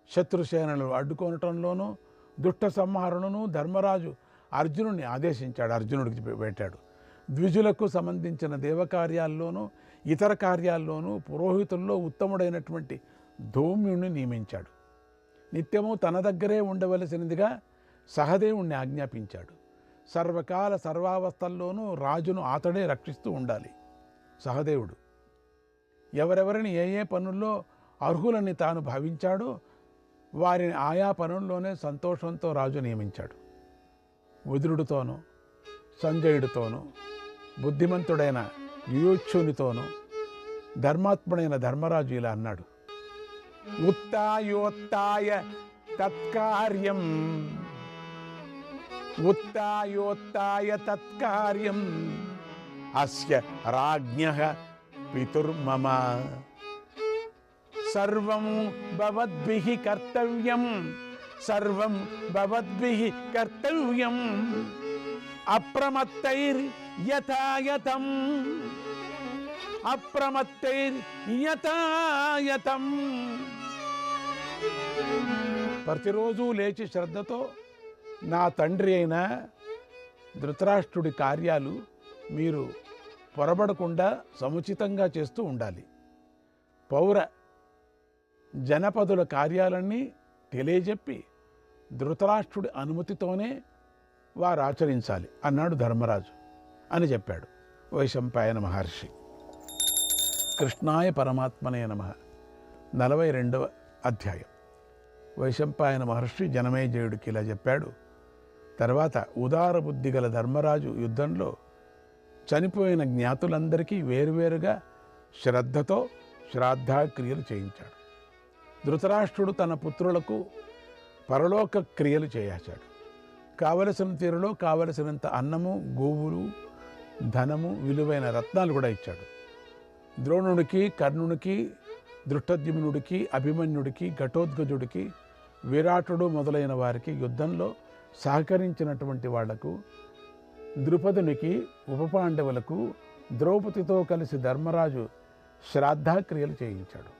I: శత్రుసేనలు అడ్డుకొనటంలోనూ దుష్ట సంహారణను ధర్మరాజు అర్జునుడిని ఆదేశించాడు, అర్జునుడికి పెట్టాడు. ద్విజులకు సంబంధించిన దేవకార్యాల్లోనూ ఇతర కార్యాల్లోనూ పురోహితుల్లో ఉత్తముడైనటువంటి ధౌమ్యుణ్ణి నియమించాడు. నిత్యము తన దగ్గరే ఉండవలసినదిగా సహదేవుణ్ణి ఆజ్ఞాపించాడు. సర్వకాల సర్వావస్థల్లోనూ రాజును అతడే రక్షిస్తూ ఉండాలి సహదేవుడు. ఎవరెవరిని ఏ ఏ పనుల్లో అర్హులని తాను భావించాడో వారిని ఆయా పనుల్లోనే సంతోషంతో రాజు నియమించాడు. విదురుడితోనూ సంజయుడితోనూ బుద్ధిమంతుడైన యుయోచ్చునితోనూ ధర్మాత్ముడైన ధర్మరాజు ఇలా అన్నాడు: ఉత్తాయోత్తాయ తత్కార్యం, ఉత్తాయోత్తాయ తత్కార్యం అస్య రాజ్ఞః పితుర్మమ సర్వం భవద్భిః కర్తవ్యం, సర్వం భవద్భిః కర్తవ్యం అప్రమత్తైర్యథాయథం, అప్రమత్తైర్యథాయథం. ప్రతిరోజు లేచి శ్రద్ధతో నా తండ్రి అయిన ధృతరాష్ట్రుడి కార్యాలు మీరు పొరబడకుండా సముచితంగా చేస్తూ ఉండాలి. పౌర జనపదుల కార్యాలన్నీ తెలియజెప్పి ధృతరాష్ట్రుడి అనుమతితోనే వారు ఆచరించాలి అన్నాడు ధర్మరాజు అని చెప్పాడు వైశంపాయన మహర్షి. కృష్ణాయ పరమాత్మనే నమః. 42వ అధ్యాయం. వైశంపాయన మహర్షి జనమేజయుడికి ఇలా చెప్పాడు. తర్వాత ఉదార బుద్ధి గల ధర్మరాజు యుద్ధంలో చనిపోయిన జ్ఞాతులందరికీ వేరువేరుగా శ్రద్ధతో శ్రాద్ధాక్రియలు చేయించాడు. ధృతరాష్ట్రుడు తన పుత్రులకు పరలోక క్రియలు చేయించాడు. కావలసిన తీరులో కావలసినంత అన్నము, గోవులు, ధనము, విలువైన రత్నాలు కూడా ఇచ్చాడు. ద్రోణుడికి, కర్ణుడికి, దృష్టద్యుమ్నుడికి, అభిమన్యుడికి, ఘటోద్గజుడికి, విరాటుడు మొదలైన వారికి యుద్ధంలో సహకరించినటువంటి వాళ్లకు, ద్రుపదునికి, ఉపపాండవులకు, ద్రౌపదితో కలిసి ధర్మరాజు శ్రాద్ధాక్రియలు చేయించాడు.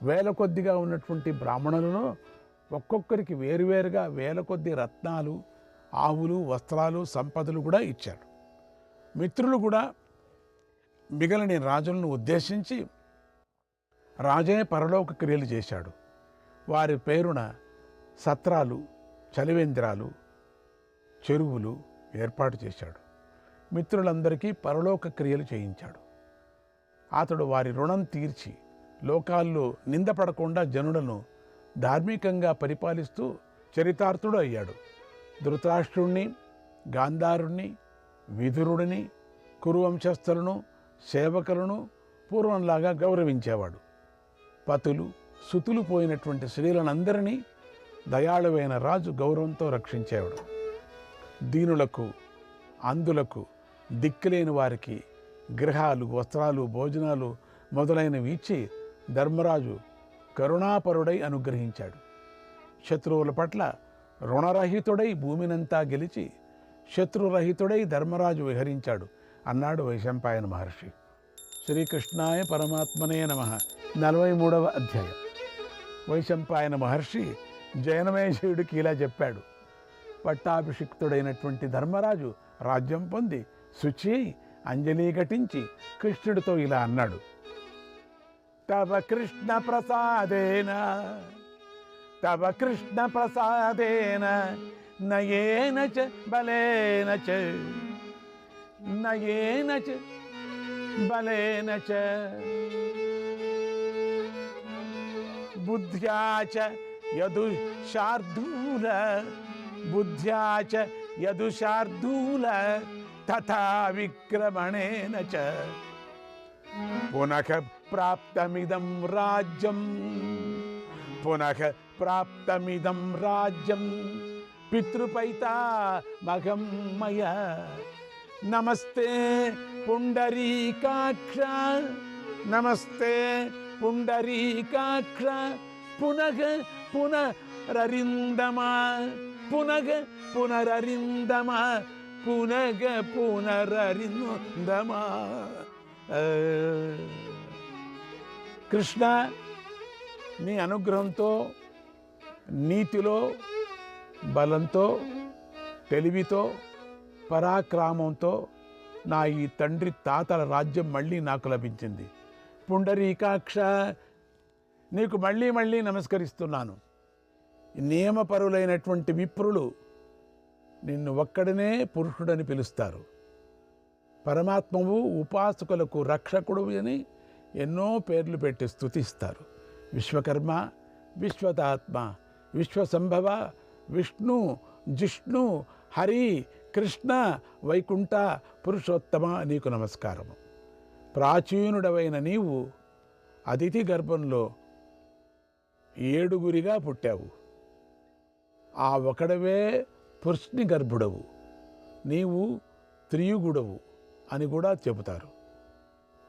I: వేల కొద్దిగా ఉన్నటువంటి బ్రాహ్మణులను ఒక్కొక్కరికి వేరువేరుగా వేల కొద్ది రత్నాలు, ఆవులు, వస్త్రాలు, సంపదలు కూడా ఇచ్చాడు. మిత్రులు కూడా మిగిలిన రాజులను ఉద్దేశించి రాజే పరలోక క్రియలు చేశాడు. వారి పేరున సత్రాలు, చలివేంద్రాలు, చెరువులు ఏర్పాటు చేశాడు. మిత్రులందరికీ పరలోక క్రియలు చేయించాడు. అతడు వారి రుణం తీర్చి లోకాల్లో నిందపడకుండా జనులను ధార్మికంగా పరిపాలిస్తూ చరితార్థుడు అయ్యాడు. ధృతరాష్ట్రుణ్ణి, గాంధారుణ్ణి, విదురుడిని, కురువంశస్థులను, సేవకులను పూర్వంలాగా గౌరవించేవాడు. పతులు, సుతులు పోయినటువంటి స్త్రీలనందరినీ దయాళువైన రాజు గౌరవంతో రక్షించేవాడు. దీనులకు, అందులకు, దిక్కులేని వారికి గృహాలు, వస్త్రాలు, భోజనాలు మొదలైనవి ఇచ్చి ధర్మరాజు కరుణాపరుడై అనుగ్రహించాడు. శత్రువుల పట్ల రుణరహితుడై భూమినంతా గెలిచి శత్రురహితుడై ధర్మరాజు విహరించాడు అన్నాడు వైశంపాయన మహర్షి. శ్రీకృష్ణాయ పరమాత్మనే నమః. 43వ అధ్యాయం. వైశంపాయన మహర్షి జనమేజయుడికి ఇలా చెప్పాడు. పట్టాభిషిక్తుడైనటువంటి ధర్మరాజు రాజ్యం పొంది శుచి అయి అంజలి ఘటించి కృష్ణుడితో ఇలా అన్నాడు. తవ కృష్ణ ప్రసాదేన, తవ కృష్ణ ప్రసాదేన నయేన చ బలేన చ, నయేన చ బలేన చ బుద్ధ్యా చ యదుశార్దూల, బుద్ధ్యా చ యదుశార్దూల తథా విక్రమణేన చ పునః ప్రాప్తమిదం రాజ్యం, పునః ప్రాప్తమిదం రాజ్యం పితృపైతా మగం మయ. నమస్తే పుండరీకాక్ష, నమస్తే పుండరీకాక్ష పునః పునరరిందమ, పునః పునరరిందమ, పునః పునరరిందమ. కృష్ణ, నీ అనుగ్రహంతో, నీతిలో, బలంతో, తెలివితో, పరాక్రమంతో నా ఈ తండ్రి తాతల రాజ్యం మళ్ళీ నాకు లభించింది. పుండరీకాక్ష, నీకు మళ్ళీ మళ్ళీ నమస్కరిస్తున్నాను. నియమపరులైనటువంటి విప్రులు నిన్ను ఒక్కడనే పురుషుడని పిలుస్తారు. పరమాత్మవు ఉపాసకులకు రక్షకుడు అని ఎన్నో పేర్లు పెట్టి స్తుతిస్తారు. విశ్వకర్మ, విశ్వతాత్మ, విశ్వసంభవ, విష్ణు, జిష్ణు, హరి, కృష్ణ, వైకుంఠ, పురుషోత్తమ నీకు నమస్కారము. ప్రాచీనుడవైన నీవు అతిథి గర్భంలో 7గురిగా పుట్టావు. ఆ ఒకడవే పురుషుని గర్భుడవు. నీవు త్రియుగుడవు అని కూడా చెబుతారు.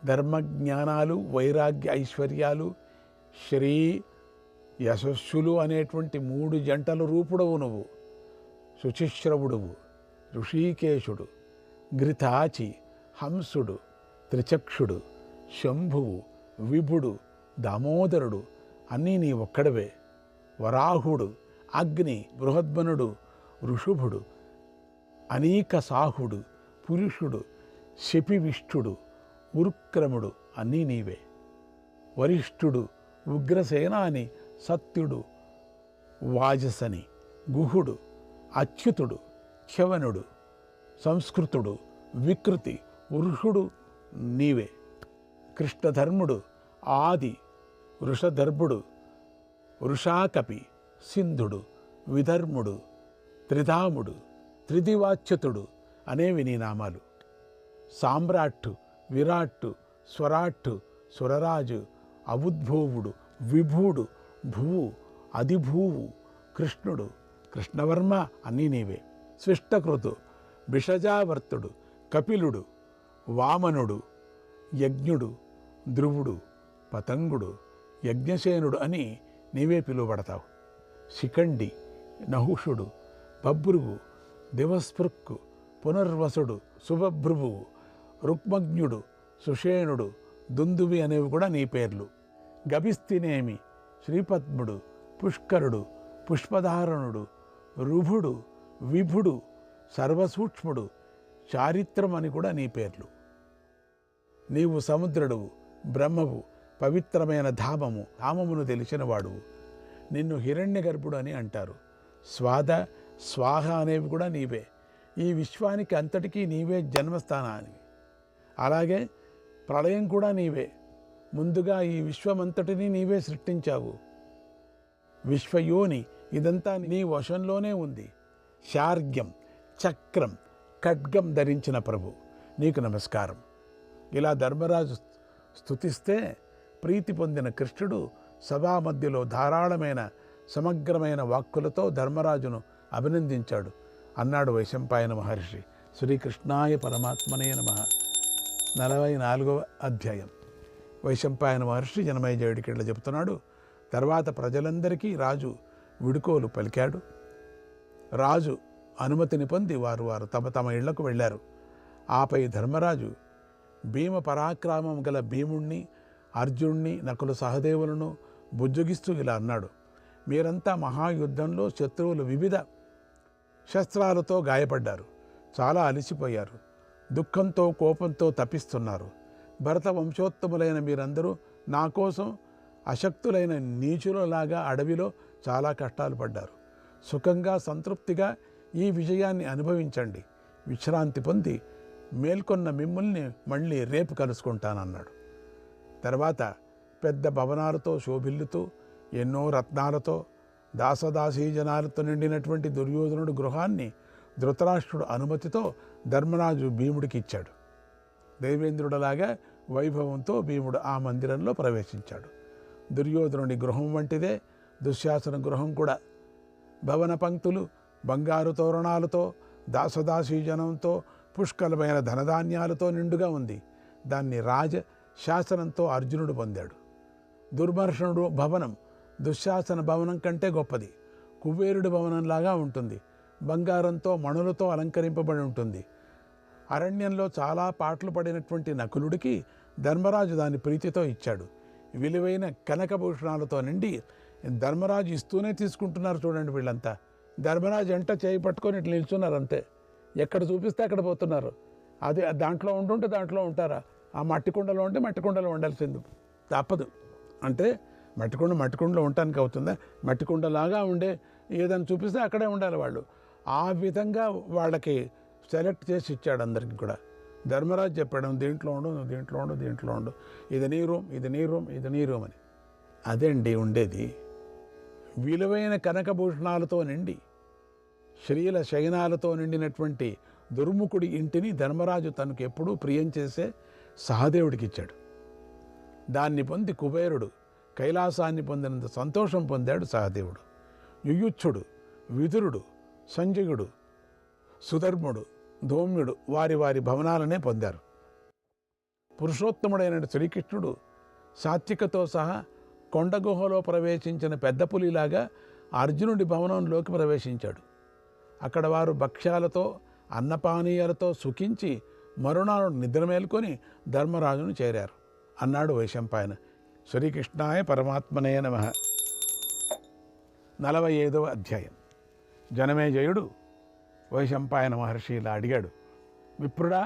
I: ధర్మజ్ఞానాలు, వైరాగ్య, ఐశ్వర్యాలు, శ్రీ, యశస్సులు అనేటువంటి 3 జంటల రూపుడవు నువ్వు. శుచిశ్రవుడువు, ఋషికేశుడు, ఘృతాచి, హంసుడు, త్రిచక్షుడు, శంభువు, విభుడు, దామోదరుడు అన్నీ నీ ఒక్కడవే. వరాహుడు, అగ్ని, బృహద్మనుడు, ఋషుభుడు, అనేక సాహుడు, పురుషుడు, శపివిష్ఠుడు, ఉరుక్రముడు అన్నీ నీవే. వరిష్ఠుడు, ఉగ్రసేనాని, సత్యుడు, వాజసని, గుహుడు, అచ్యుతుడు, క్షవనుడు, సంస్కృతుడు, వికృతి, వృషుడు నీవే. కృష్ణధర్ముడు, ఆది, వృషధర్ముడు, వృషాకపి, సింధుడు, విధర్ముడు, త్రిధాముడు, త్రిదివాచ్యుతుడు అనేవి నీ నామాలు. సామ్రాట్టు, విరాట్టు, స్వరాట్టు, సురరాజు, అబుద్భోవుడు, విభూడు, భువు, అధిభూవు, కృష్ణుడు, కృష్ణవర్మ అన్నీ నీవే. స్విష్టకృతు, బిషజావర్తుడు, కపిలుడు, వామనుడు, యజ్ఞుడు, ధ్రువుడు, పతంగుడు, యజ్ఞసేనుడు అని నీవే పిలువబడతావు. శిఖండి, నహుషుడు, బభ్రువు, దివస్పృక్కు, పునర్వసుడు, శుభభ్రువువు, రుక్మజ్ఞుడు, సుషేణుడు, దుందువి అనేవి కూడా నీ పేర్లు. గభిస్తినేమి, శ్రీపద్ముడు, పుష్కరుడు, పుష్పధారణుడు, రుభుడు, విభుడు, సర్వసూక్ష్ముడు, చారిత్రం అని కూడా నీ పేర్లు. నీవు సముద్రుడువు, బ్రహ్మవు, పవిత్రమైన ధామము, ధామమును తెలిసినవాడువు. నిన్ను హిరణ్యగర్భుడు అని అంటారు. స్వాద, స్వాహ అనేవి కూడా నీవే. ఈ విశ్వానికి అంతటికీ నీవే జన్మస్థానాన్ని. అలాగే ప్రళయం కూడా నీవే. ముందుగా ఈ విశ్వమంతటినీ నీవే సృష్టించావు. విశ్వయోని ఇదంతా నీ వశంలోనే ఉంది. శార్గ్యం, చక్రం, ఖడ్గం ధరించిన ప్రభు నీకు నమస్కారం. ఇలా ధర్మరాజు స్తుతిస్తే ప్రీతి పొందిన కృష్ణుడు సభా మధ్యలో ధారాళమైన సమగ్రమైన వాక్కులతో ధర్మరాజును అభినందించాడు. అన్నాడు వైశంపాయన మహర్షి. శ్రీకృష్ణాయ పరమాత్మనే నమః. 44వ అధ్యాయం. వైశంపాయన మహర్షి జనమేజయుడికి ఇట్లా చెప్తున్నాడు. తర్వాత ప్రజలందరికీ రాజు విడుకోలు పలికాడు. రాజు అనుమతిని పొంది వారు తమ తమ ఇళ్లకు వెళ్ళారు. ఆపై ధర్మరాజు భీమ పరాక్రమం గల భీముణ్ణి, అర్జునుణ్ణి, నకుల సహదేవులను బుజ్జగిస్తూ ఇలా అన్నాడు. మీరంతా మహాయుద్ధంలో శత్రువులు వివిధ శస్త్రాలతో గాయపడ్డారు. చాలా అలసిపోయారు. దుఃఖంతో కోపంతో తపిస్తున్నారు. భరత వంశోత్తములైన మీరందరూ నా కోసం అశక్తులైన నీచులలాగా అడవిలో చాలా కష్టాలు పడ్డారు. సుఖంగా సంతృప్తిగా ఈ విజయాన్ని అనుభవించండి. విశ్రాంతి పొంది మేల్కొన్న మిమ్మల్ని మళ్ళీ రేపు కలుసుకుంటానన్నాడు. తర్వాత పెద్ద భవనాలతో శోభిల్లుతూ ఎన్నో రత్నాలతో దాసదాసీ జనాలతో నిండినటువంటి దుర్యోధనుడు గృహాన్ని ధృతరాష్ట్రుడు అనుమతితో ధర్మరాజు భీముడికి ఇచ్చాడు. దేవేంద్రుడిలాగా వైభవంతో భీముడు ఆ మందిరంలో ప్రవేశించాడు. దుర్యోధనుడి గృహం వంటిదే దుశ్శాసన గృహం కూడా. భవన పంక్తులు బంగారు తోరణాలతో, దాసదాసీ జనంతో, పుష్కలమైన ధనధాన్యాలతో నిండుగా ఉంది. దాన్ని రాజ శాసనంతో అర్జునుడు పొందాడు. దుర్మర్షణుడు భవనం దుశ్శాసన భవనం కంటే గొప్పది. కుబేరుడి భవనంలాగా ఉంటుంది. బంగారంతో మణులతో అలంకరింపబడి ఉంటుంది. అరణ్యంలో చాలా పాటలు పడినటువంటి నకులుడికి ధర్మరాజు దాని ప్రీతితో ఇచ్చాడు. విలువైన కనకభూషణాలతో నిండి ధర్మరాజు ఇస్తూనే తీసుకుంటున్నారు. చూడండి వీళ్ళంతా ధర్మరాజు ఎంట చేయి పట్టుకొని ఇట్లా నిల్చున్నారు అంతే. ఎక్కడ చూపిస్తే అక్కడ పోతున్నారు. అది దాంట్లో ఉంటుంటే దాంట్లో ఉంటారా? ఆ మట్టి కుండలో ఉంటే మట్టి కుండలో ఉండాల్సింది తప్పదు. అంటే మట్టి కుండలో ఉండటానికి అవుతుందా? మట్టి కుండలాగా ఉండే ఏదైనా చూపిస్తే అక్కడే ఉండాలి వాళ్ళు. ఆ విధంగా వాళ్ళకి సెలెక్ట్ చేసి ఇచ్చాడు అందరికీ కూడా. ధర్మరాజు చెప్పాడు దీంట్లో ఉండు, దీంట్లో ఉండు, దీంట్లో ఉండు, ఇది నీ రూమ్, ఇది నీ రూమ్, ఇది నీ రూమ్ అని. అదేండి ఉండేది. విలువైన కనకభూషణాలతో నిండి శ్రీల శయనాలతో నిండినటువంటి దుర్ముఖుడి ఇంటిని ధర్మరాజు తనకు ఎప్పుడూ ప్రియం చేసే సహదేవుడికి ఇచ్చాడు. దాన్ని పొంది కుబేరుడు కైలాసాన్ని పొందినంత సంతోషం పొందాడు సహదేవుడు. యుయుచ్చుడు, విదురుడు, సంజయుడు, సుధర్ముడు, ధౌమ్యుడు వారి వారి భవనాలనే పొందారు. పురుషోత్తముడైన శ్రీకృష్ణుడు సాత్వికతో సహా కొండగుహలో ప్రవేశించిన పెద్ద పులిలాగా అర్జునుడి భవనంలోకి ప్రవేశించాడు. అక్కడ వారు భక్ష్యాలతో అన్నపానీయాలతో సుఖించి మరునాడు నిద్ర మేల్కొని ధర్మరాజును చేరారు. అన్నాడు వైశంపాయన. శ్రీకృష్ణాయ పరమాత్మనే నమః. 45వ అధ్యాయం. జనమేజయుడు వైశంపాయన మహర్షి ఇలా అడిగాడు. విప్రుడా,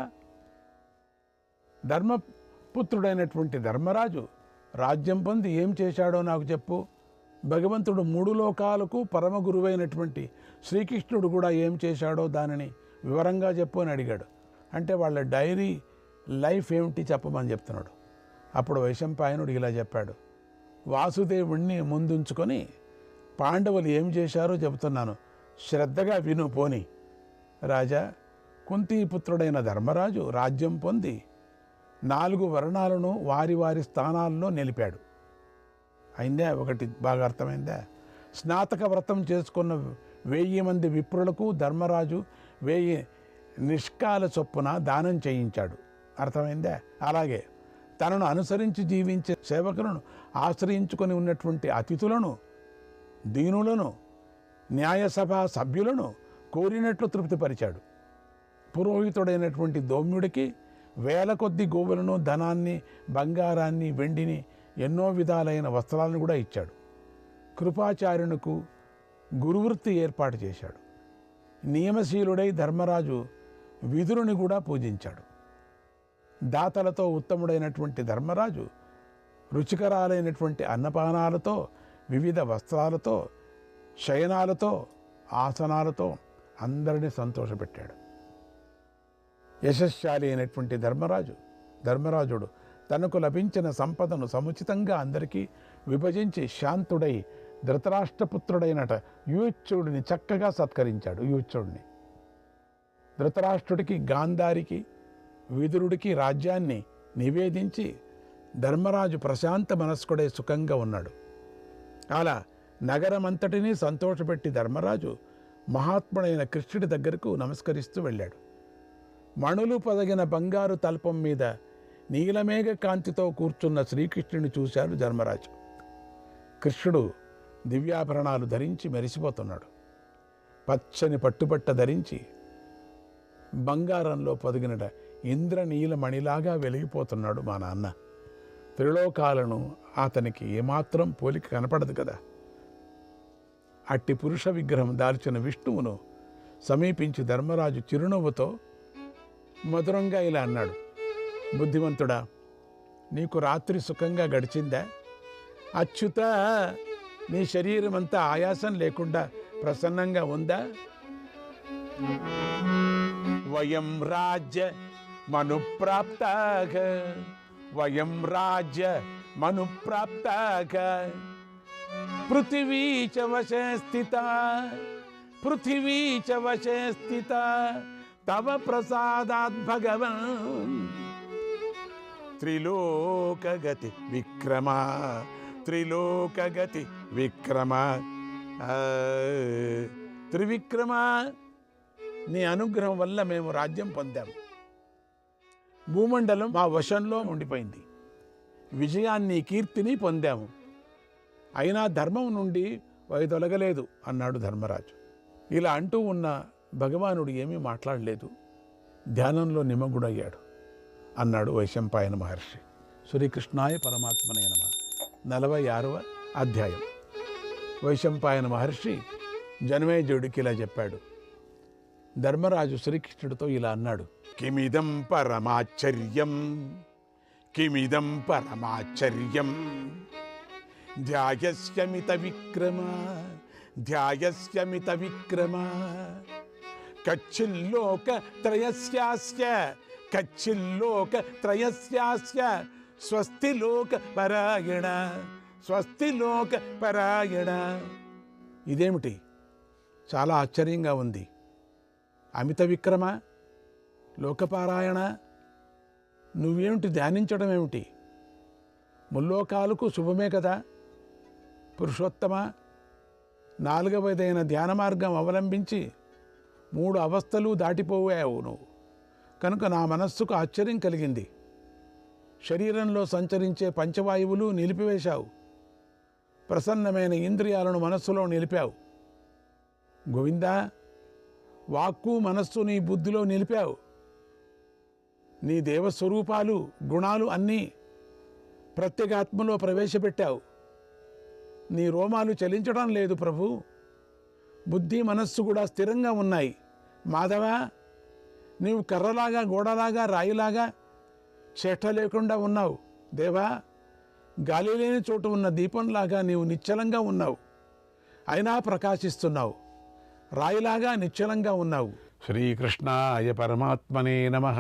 I: ధర్మపుత్రుడైనటువంటి ధర్మరాజు రాజ్యం పొంది ఏం చేశాడో నాకు చెప్పు. భగవంతుడు 3 లోకాలకు పరమ గురువైనటువంటి శ్రీకృష్ణుడు కూడా ఏం చేశాడో దానిని వివరంగా చెప్పు అని అడిగాడు. అంటే వాళ్ళ డైరీ లైఫ్ ఏమిటి చెప్పమని చెప్తున్నాడు. అప్పుడు వైశంపాయనుడు ఇలా చెప్పాడు. వాసుదేవుణ్ణి ముందుంచుకొని పాండవులు ఏం చేశారో చెబుతున్నాను, శ్రద్ధగా విను పోని. రాజా, కుంతీపుత్రుడైన ధర్మరాజు రాజ్యం పొంది 4 వర్ణాలను వారి వారి స్థానాల్లో నిలిపాడు. అయిందా? ఒకటి బాగా అర్థమైందా? స్నాతక వ్రతం చేసుకున్న 1000 మంది విప్రులకు ధర్మరాజు 1000 నిష్కాల చొప్పున దానం చేయించాడు. అర్థమైందా? అలాగే తనను అనుసరించి జీవించే సేవకులను ఆశ్రయించుకొని ఉన్నటువంటి అతిథులను, దీనులను, న్యాయసభా సభ్యులను కోరినట్లు తృప్తిపరిచాడు. పురోహితుడైనటువంటి ధౌమ్యుడికి 1000 కొద్ది గోవులను, ధనాన్ని, బంగారాన్ని, వెండిని, ఎన్నో విధాలైన వస్త్రాలను కూడా ఇచ్చాడు. కృపాచార్యునకు గురువృత్తి ఏర్పాటు చేశాడు. నియమశీలుడై ధర్మరాజు విదురుని కూడా పూజించాడు. దాతలతో ఉత్తముడైనటువంటి ధర్మరాజు రుచికరాలైనటువంటి అన్నపానాలతో, వివిధ వస్త్రాలతో, శయనాలతో, ఆసనాలతో అందరినీ సంతోషపెట్టాడు. యశస్శాలి అయినటువంటి ధర్మరాజుడు తనకు లభించిన సంపదను సముచితంగా అందరికీ విభజించి శాంతుడై ధృతరాష్ట్రపుత్రుడైనట యుయుచ్చుడిని చక్కగా సత్కరించాడు. యుయుచ్చుడిని ధృతరాష్ట్రుడికి, గాంధారికి, విదురుడికి రాజ్యాన్ని నివేదించి ధర్మరాజు ప్రశాంత మనస్కుడే సుఖంగా ఉన్నాడు. అలా నగరమంతటినీ సంతోషపెట్టి ధర్మరాజు మహాత్ముడైన కృష్ణుడి దగ్గరకు నమస్కరిస్తూ వెళ్ళాడు. మణులు పొదగిన బంగారు తల్పం మీద నీలమేఘ కాంతితో కూర్చున్న శ్రీకృష్ణుని చూశాడు ధర్మరాజు. కృష్ణుడు దివ్యాభరణాలు ధరించి మెరిసిపోతున్నాడు. పచ్చని పట్టుబట్ట ధరించి బంగారంలో పొదిగిన ఇంద్రనీలమణిలాగా వెలిగిపోతున్నాడు మా నాన్న. త్రిలోకాలను అతనికి ఏమాత్రం పోలిక కనపడదు కదా. అట్టి పురుష విగ్రహం దాల్చిన విష్ణువును సమీపించి ధర్మరాజు చిరునవ్వుతో మధురంగా ఇలా అన్నాడు: బుద్ధిమంతుడా, నీకు రాత్రి సుఖంగా గడిచిందా? అచ్యుత, నీ శరీరం అంతా ఆయాసం లేకుండా ప్రసన్నంగా ఉందా? వయం రాజ్య మనుప్రాప్తాః, వయం రాజ్య మనుప్రాప్తాః, పృథివీ చ వశే స్థితా, పృథివీ చ వశే స్థితా, తవ ప్రసాదాద్ భగవన్ త్రిలోకగతి విక్రమ, త్రిలోకగతి విక్రమ. త్రివిక్రమ, నీ అనుగ్రహం వల్ల మేము రాజ్యం పొందాము. భూమండలం మా వశంలో ఉండిపోయింది. విజయాన్ని, కీర్తిని పొందాము. అయినా ధర్మం నుండి వైదొలగలేదు అన్నాడు ధర్మరాజు. ఇలా అంటూ ఉన్న భగవానుడు ఏమీ మాట్లాడలేదు. ధ్యానంలో నిమగ్నుడయ్యాడు అన్నాడు వైశంపాయన మహర్షి. శ్రీకృష్ణాయ పరమాత్మనే నమః. 46వ అధ్యాయం. వైశంపాయన మహర్షి జనమేజయుడికి ఇలా చెప్పాడు. ధర్మరాజు శ్రీకృష్ణుడితో ఇలా అన్నాడు: కిమిదం పరమాశ్చర్యం, కిమిదం పరమాశ్చర్యం, ధ్యాయస్యమిత విక్రమ, ధ్యాయస్యమిత విక్రమ, కచ్చిల్లోక త్రయస్యాస్య, కచ్చిల్లోక త్రయస్యాస్య, స్వస్తి లోక పరాయణ, స్వస్తి లోక పరాయణ. ఇదేమిటి? చాలా ఆశ్చర్యంగా ఉంది. అమిత విక్రమ, లోకపారాయణ, నువ్వేమిటి ధ్యానించడం ఏమిటి? ముల్లోకాలకు శుభమే కదా. పురుషోత్తమ, 4వదైన ధ్యాన మార్గం అవలంబించి 3 అవస్థలు దాటిపోయావు నువ్వు. కనుక నా మనస్సుకు ఆశ్చర్యం కలిగింది. శరీరంలో సంచరించే పంచవాయువులు నిలిపివేశావు. ప్రసన్నమైన ఇంద్రియాలను మనస్సులో నిలిపావు. గోవిందా, వాక్కు మనస్సు నీ బుద్ధిలో నిలిపావు. నీ దేవస్వరూపాలు, గుణాలు అన్నీ ప్రత్యేగాత్మలో ప్రవేశపెట్టావు. నీ రోమాలు చలించడం లేదు ప్రభు. బుద్ధి, మనస్సు కూడా స్థిరంగా ఉన్నాయి. మాధవ, నీవు కర్రలాగా, గోడలాగా, రాయిలాగా చేష్ట లేకుండా ఉన్నావు. దేవా, గాలి లేని చోటు ఉన్న దీపంలాగా నీవు నిశ్చలంగా ఉన్నావు. అయినా ప్రకాశిస్తున్నావు. రాయిలాగా నిశ్చలంగా ఉన్నావు. శ్రీకృష్ణాయ పరమాత్మనే నమః.